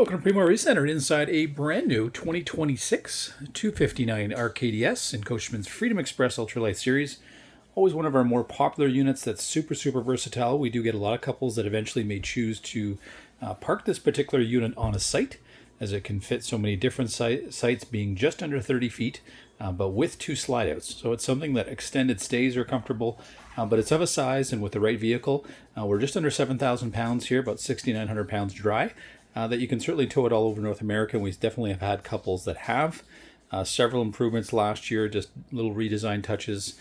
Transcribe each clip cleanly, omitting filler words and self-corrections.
Welcome to Primo RV Centre, inside a brand new 2026 259 RKDS in Coachman's Freedom Express Ultra Light Series. Always one of our more popular units that's super versatile. We do get a lot of couples that eventually may choose to park this particular unit on a site, as it can fit so many different sites, being just under 30 feet, but with two slide outs. So it's something that extended stays are comfortable, but it's of a size, and with the right vehicle, we're just under 7,000 pounds here, about 6,900 pounds dry. That you can certainly tow it all over North America. We definitely have had couples that have. Several improvements last year, just little redesign touches,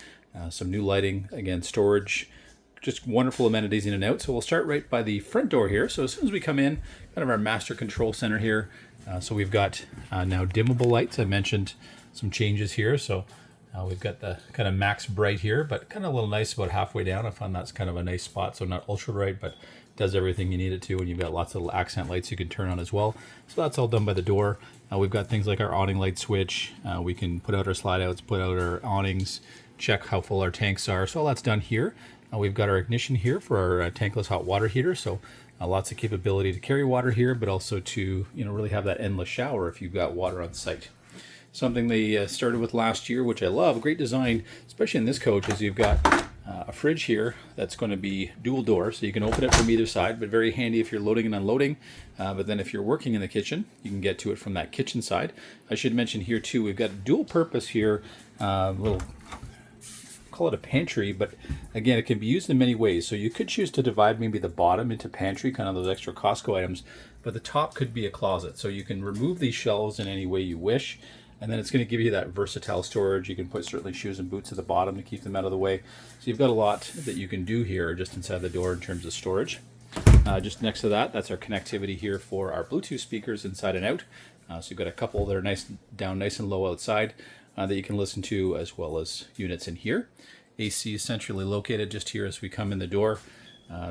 some new lighting, again, storage, just wonderful amenities in and out. So we'll start right by the front door here. So as soon as we come in, kind of our master control center here. So we've got now dimmable lights. I mentioned some changes here. So we've got the kind of max bright here, but kind of a little nice about halfway down. I find that's kind of a nice spot. So not ultra bright, but does everything you need it to, and you've got lots of little accent lights you can turn on as well. So that's all done by the door. We've got things like our awning light switch. We can put out our slide outs, put out our awnings, check how full our tanks are. So all that's done here. We've got our ignition here for our tankless hot water heater. So lots of capability to carry water here, but also to really have that endless shower if you've got water on site. Something they started with last year, which I love, great design, especially in this coach, is you've got a fridge here that's going to be dual door, so you can open it from either side, but very handy if you're loading and unloading. But then if you're working in the kitchen, you can get to it from that kitchen side. I should mention here too, we've got dual purpose here, little, call it a pantry, but again, it can be used in many ways. So you could choose to divide maybe the bottom into pantry, kind of those extra Costco items, but the top could be a closet. So you can remove these shelves in any way you wish. And then it's going to give you that versatile storage. You can put certainly shoes and boots at the bottom to keep them out of the way. So you've got a lot that you can do here just inside the door in terms of storage. Just next to that, that's our connectivity here for our Bluetooth speakers inside and out. So you've got a couple that are nice and low outside that you can listen to, as well as units in here. AC is centrally located just here as we come in the door.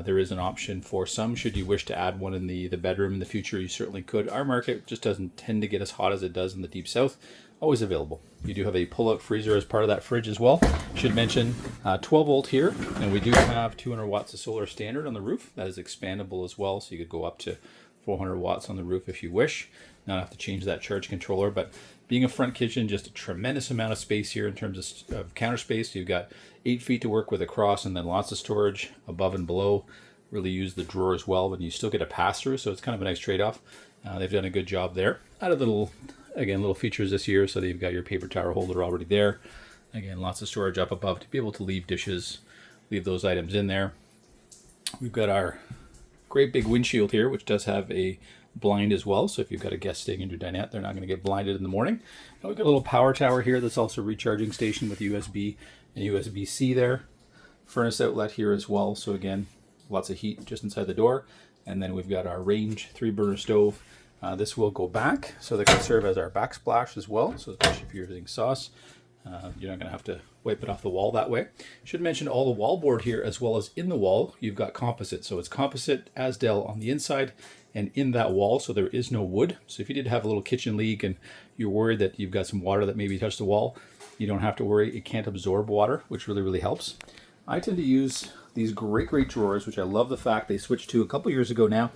There is an option for some. Should you wish to add one in the bedroom in the future, you certainly could. Our market just doesn't tend to get as hot as it does in the deep south. Always available. You do have a pull-out freezer as part of that fridge as well. Should mention 12 volt here, and we do have 200 watts of solar standard on the roof. That is expandable as well, so you could go up to 400 watts on the roof if you wish. Not have to change that charge controller, but being a front kitchen, just a tremendous amount of space here in terms of counter space. You've got 8 feet to work with across, and then lots of storage above and below. Really use the drawer as well, but you still get a pass-through, so it's kind of a nice trade-off. They've done a good job there. Added little features this year, so that you've got your paper towel holder already there. Again, lots of storage up above to be able to leave dishes, leave those items in there. We've got our great big windshield here, which does have a blind as well, so if you've got a guest staying in your dinette, they're not going to get blinded in the morning. And we've got a little power tower here that's also a recharging station with USB and USB-C there. Furnace outlet here as well, so again, lots of heat just inside the door. And then we've got our range 3-burner stove. This will go back, so that can serve as our backsplash as well, so especially if you're using sauce. You're not going to have to wipe it off the wall that way. Should mention all the wall board here, as well as in the wall, you've got composite. So it's composite Asdel on the inside and in that wall, so there is no wood. So if you did have a little kitchen leak and you're worried that you've got some water that maybe touched the wall, you don't have to worry. It can't absorb water, which really helps. I tend to use these great drawers, which I love the fact they switched to a couple years ago now.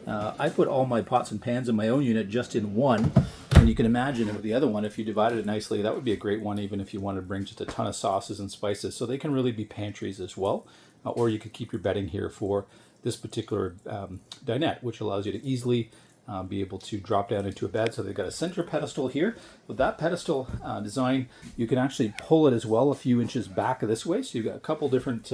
I put all my pots and pans in my own unit just in one. And you can imagine with the other one, if you divided it nicely, that would be a great one, even if you wanted to bring just a ton of sauces and spices. So they can really be pantries as well. Or you could keep your bedding here for this particular dinette, which allows you to easily be able to drop down into a bed. So they've got a center pedestal here. With that pedestal design, you can actually pull it as well a few inches back this way. So you've got a couple different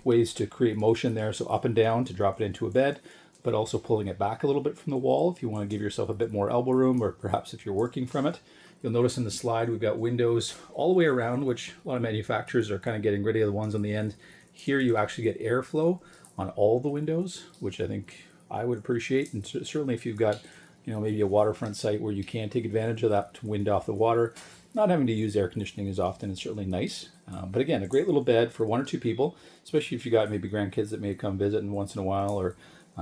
ways to create motion there. So up and down to drop it into a bed, but also pulling it back a little bit from the wall if you want to give yourself a bit more elbow room, or perhaps if you're working from it. You'll notice in the slide we've got windows all the way around, which a lot of manufacturers are kind of getting rid of the ones on the end. Here you actually get airflow on all the windows, which I think I would appreciate. And certainly if you've got maybe a waterfront site where you can take advantage of that to wind off the water, not having to use air conditioning as often is certainly nice. But again, a great little bed for 1 or 2 people, especially if you got maybe grandkids that may come visit once in a while, or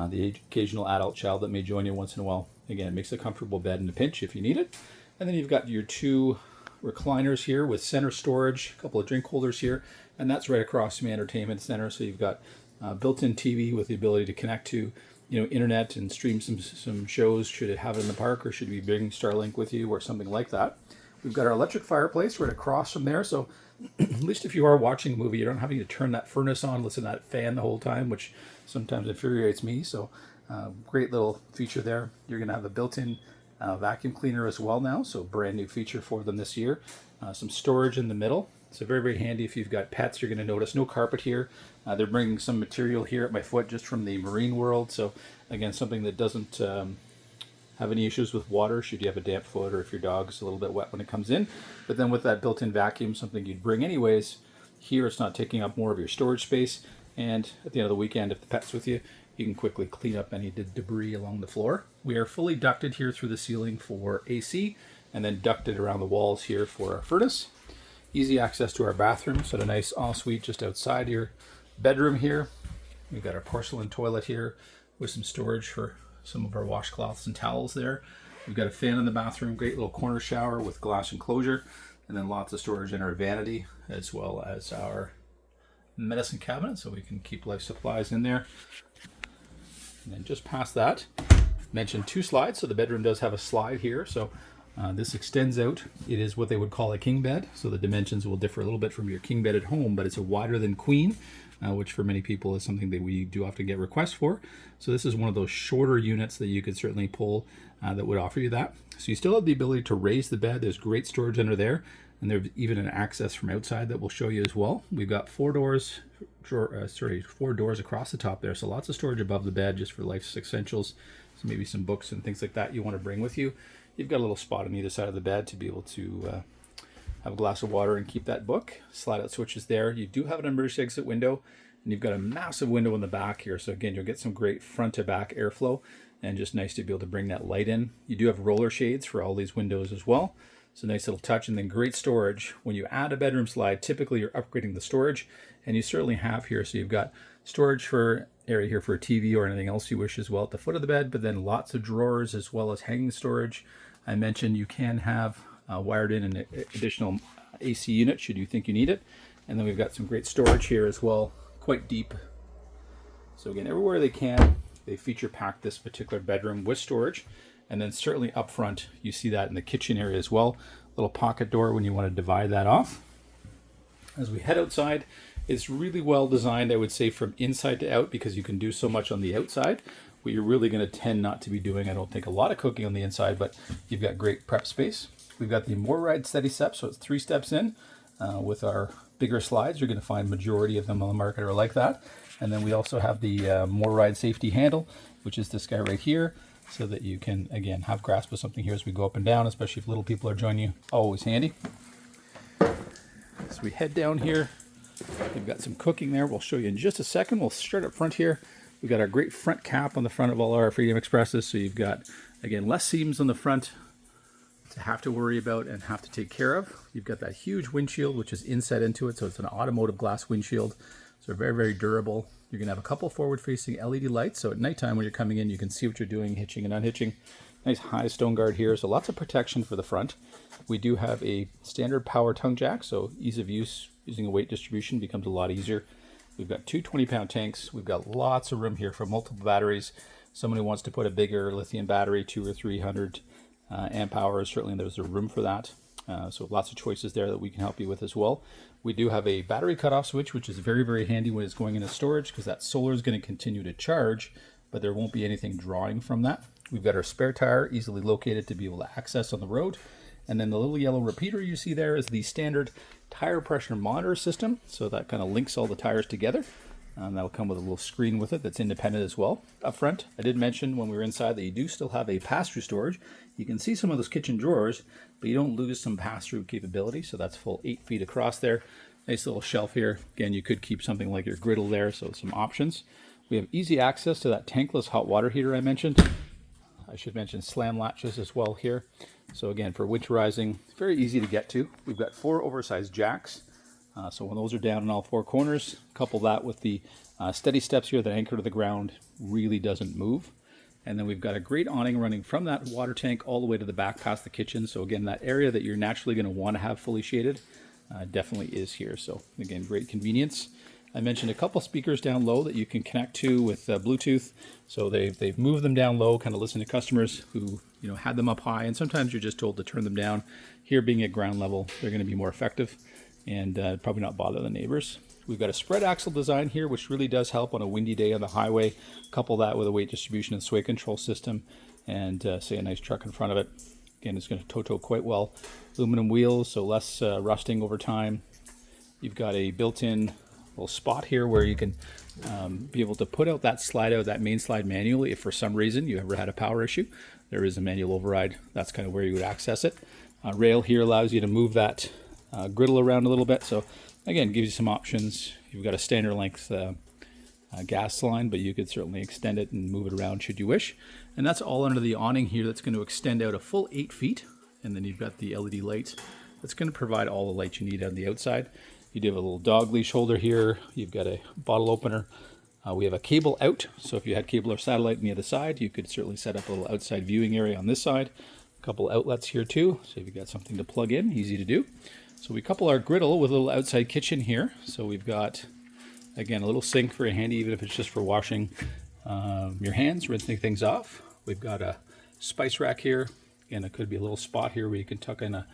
the occasional adult child that may join you once in a while. Again, it makes a comfortable bed in a pinch if you need it. And then you've got your 2 recliners here with center storage, a couple of drink holders here, and that's right across from the entertainment center. So you've got built-in TV with the ability to connect to internet and stream some shows, should it have it in the park, or should you be bringing Starlink with you or something like that. We've got our electric fireplace right across from there, so at least if you are watching a movie, you don't having to turn that furnace on, listen to that fan the whole time, which sometimes infuriates me. So great little feature there. You're going to have a built-in vacuum cleaner as well now, so brand new feature for them this year. Some storage in the middle. So very, very handy if you've got pets. You're going to notice no carpet here. They're bringing some material here at my foot just from the marine world. So again, something that doesn't have any issues with water should you have a damp foot or if your dog's a little bit wet when it comes in. But then with that built-in vacuum, something you'd bring anyways, here it's not taking up more of your storage space. And at the end of the weekend, if the pet's with you, you can quickly clean up any debris along the floor. We are fully ducted here through the ceiling for AC, and then ducted around the walls here for our furnace. Easy access to our bathroom, so a nice ensuite just outside your bedroom here. We've got our porcelain toilet here with some storage for some of our washcloths and towels there. We've got a fan in the bathroom, great little corner shower with glass enclosure, and then lots of storage in our vanity, as well as our medicine cabinet, so we can keep life supplies in there. And then just past that, mentioned 2 slides, so the bedroom does have a slide here, so this extends out. It is what they would call a king bed, so the dimensions will differ a little bit from your king bed at home, but it's a wider than queen, which for many people is something that we do often get requests for. So this is one of those shorter units that you could certainly pull that would offer you that. So you still have the ability to raise the bed. There's great storage under there, and there's even an access from outside that we'll show you as well. We've got 4 doors across the top there, so lots of storage above the bed just for life's essentials. So maybe some books and things like that you want to bring with you. You've got a little spot on either side of the bed to be able to have a glass of water and keep that book. Slide out switches there. You do have an emergency exit window, and you've got a massive window in the back here. So again, you'll get some great front to back airflow, and just nice to be able to bring that light in. You do have roller shades for all these windows as well. So nice little touch, and then great storage. When you add a bedroom slide, typically you're upgrading the storage, and you certainly have here. So you've got storage for area here for a TV or anything else you wish as well at the foot of the bed, but then lots of drawers as well as hanging storage. I mentioned you can have wired in an additional AC unit should you think you need it. And then we've got some great storage here as well, quite deep. So again, everywhere they can, they feature pack this particular bedroom with storage. And then certainly up front, you see that in the kitchen area as well. Little pocket door when you want to divide that off. As we head outside, it's really well designed, I would say, from inside to out, because you can do so much on the outside. What you're really going to tend not to be doing, I don't think, a lot of cooking on the inside, but you've got great prep space. We've got the More Ride Steady Step, so it's 3 steps in. With our bigger slides, you're going to find majority of them on the market are like that. And then we also have the More Ride Safety Handle, which is this guy right here, so that you can, again, have grasp of something here as we go up and down, especially if little people are joining you. Always handy. So we head down here. We've got some cooking there. We'll show you in just a second. We'll start up front here. We've got our great front cap on the front of all our Freedom Expresses. So you've got, again, less seams on the front to have to worry about and have to take care of. You've got that huge windshield, which is inset into it. So it's an automotive glass windshield. So very, very durable. You're going to have a couple forward-facing LED lights. So at nighttime when you're coming in, you can see what you're doing, hitching and unhitching. Nice high stone guard here. So lots of protection for the front. We do have a standard power tongue jack. So ease of use, using a weight distribution becomes a lot easier. We've got 2 20-pound tanks. We've got lots of room here for multiple batteries. Someone who wants to put a bigger lithium battery, 200 or 300 amp hours, certainly there's a room for that. So lots of choices there that we can help you with as well. We do have a battery cutoff switch, which is very, very handy when it's going into storage, because that solar is going to continue to charge, but there won't be anything drawing from that. We've got our spare tire easily located to be able to access on the road. And then the little yellow repeater you see there is the standard tire pressure monitor system. So that kind of links all the tires together. That'll come with a little screen with it that's independent as well. Up front, I did mention when we were inside that you do still have a pass-through storage. You can see some of those kitchen drawers, but you don't lose some pass-through capability. So that's full 8 feet across there. Nice little shelf here. Again, you could keep something like your griddle there, so some options. We have easy access to that tankless hot water heater I mentioned. I should mention slam latches as well here. So again, for winterizing, very easy to get to. We've got 4 oversized jacks. So when those are down in all 4 corners, couple that with the steady steps here that anchor to the ground, really doesn't move. And then we've got a great awning running from that water tank all the way to the back past the kitchen. So again, that area that you're naturally going to want to have fully shaded definitely is here. So again, great convenience. I mentioned a couple speakers down low that you can connect to with Bluetooth. So they've moved them down low, kind of listen to customers who had them up high, and sometimes you're just told to turn them down. Here, being at ground level, they're going to be more effective and probably not bother the neighbors. We've got a spread axle design here, which really does help on a windy day on the highway. Couple that with a weight distribution and sway control system, and say a nice truck in front of it. Again, it's going to tow quite well. Aluminum wheels, so less rusting over time. You've got a built-in little spot here where you can be able to put out that main slide manually. If for some reason you ever had a power issue, there is a manual override. That's kind of where you would access it. Rail here allows you to move that griddle around a little bit. So again, gives you some options. You've got a standard length gas line, but you could certainly extend it and move it around should you wish. And that's all under the awning here. That's going to extend out a full 8 feet. And then you've got the LED light that's going to provide all the light you need on the outside. You do have a little dog leash holder here. You've got a bottle opener. We have a cable out. So if you had cable or satellite on the other side, you could certainly set up a little outside viewing area on this side. A couple outlets here too. So if you've got something to plug in, easy to do. So we couple our griddle with a little outside kitchen here. So we've got, again, a little sink, very handy, even if it's just for washing your hands, rinsing things off. We've got a spice rack here. Again, it could be a little spot here where you can tuck in a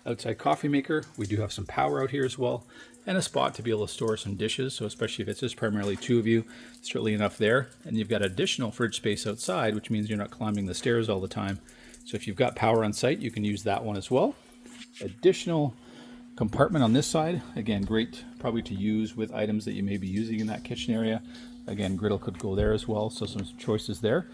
outside coffee maker. We do have some power out here as well, and a spot to be able to store some dishes. So especially if it's just primarily 2 of you, certainly enough there. And you've got additional fridge space outside, which means you're not climbing the stairs all the time. So if you've got power on site, you can use that one as well. Additional compartment on this side. Again, great probably to use with items that you may be using in that kitchen area. Again, griddle could go there as well, so some choices there.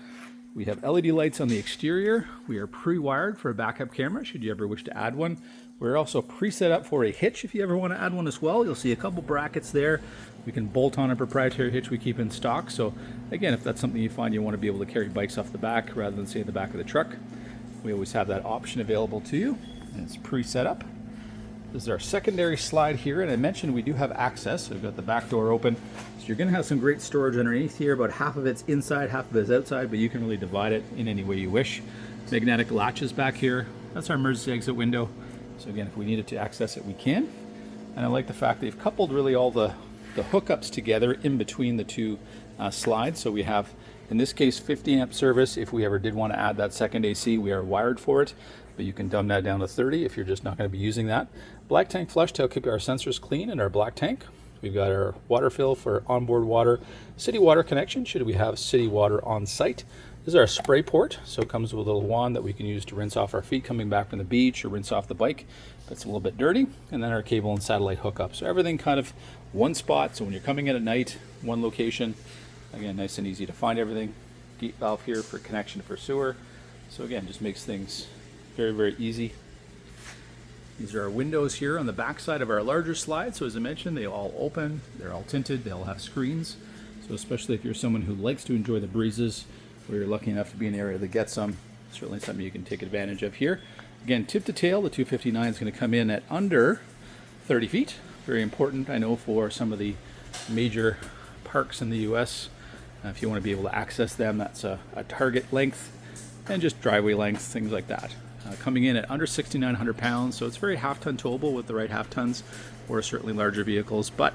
We have LED lights on the exterior. We are pre-wired for a backup camera should you ever wish to add one. We're also pre-set up for a hitch if you ever want to add one as well. You'll see a couple brackets there. We can bolt on a proprietary hitch we keep in stock. So again, if that's something you find you want to be able to carry bikes off the back rather than say in the back of the truck, we always have that option available to you, and it's pre-set up. This is our secondary slide here, and I mentioned we do have access. So we've got the back door open, so you're going to have some great storage underneath here. About half of it's inside, half of it's outside, but you can really divide it in any way you wish. Magnetic latches back here. That's our emergency exit window. So again, if we needed to access it, we can. And I like the fact they've coupled really all the hookups together in between the two slides. So we have, in this case, 50 amp service. If we ever did want to add that second AC, we are wired for it, but you can dumb that down to 30 if you're just not going to be using that. Black tank flush to help keep our sensors clean in our black tank. We've got our water fill for onboard water, city water connection should we have city water on site. This is our spray port, so it comes with a little wand that we can use to rinse off our feet coming back from the beach or rinse off the bike if it's a little bit dirty. And then our cable and satellite hookup. So everything kind of one spot, so when you're coming in at night, one location. Again, nice and easy to find everything. Gate valve here for connection for sewer. So again, just makes things very, very easy. These are our windows here on the back side of our larger slide. So as I mentioned, they all open, they're all tinted, they all have screens. So especially if you're someone who likes to enjoy the breezes, or you're lucky enough to be in an area that gets some, certainly something you can take advantage of here. Again, tip to tail, the 259 is going to come in at under 30 feet. Very important, I know, for some of the major parks in the US. If you want to be able to access them, that's a target length, and just driveway length, things like that. Coming in at under 6,900 pounds, so it's very half-ton towable with the right half-tons, or certainly larger vehicles, but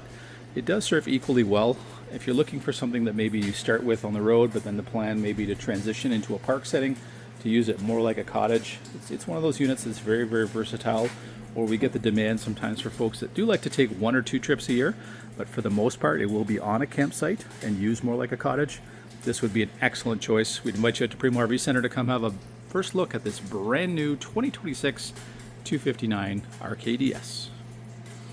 it does serve equally well. If you're looking for something that maybe you start with on the road, but then the plan may be to transition into a park setting, to use it more like a cottage, it's one of those units that's very, very versatile, or we get the demand sometimes for folks that do like to take 1 or 2 trips a year, but for the most part, it will be on a campsite and used more like a cottage. This would be an excellent choice. We'd invite you out to Primo RV Centre to come have a first look at this brand new 2026 259 RKDS.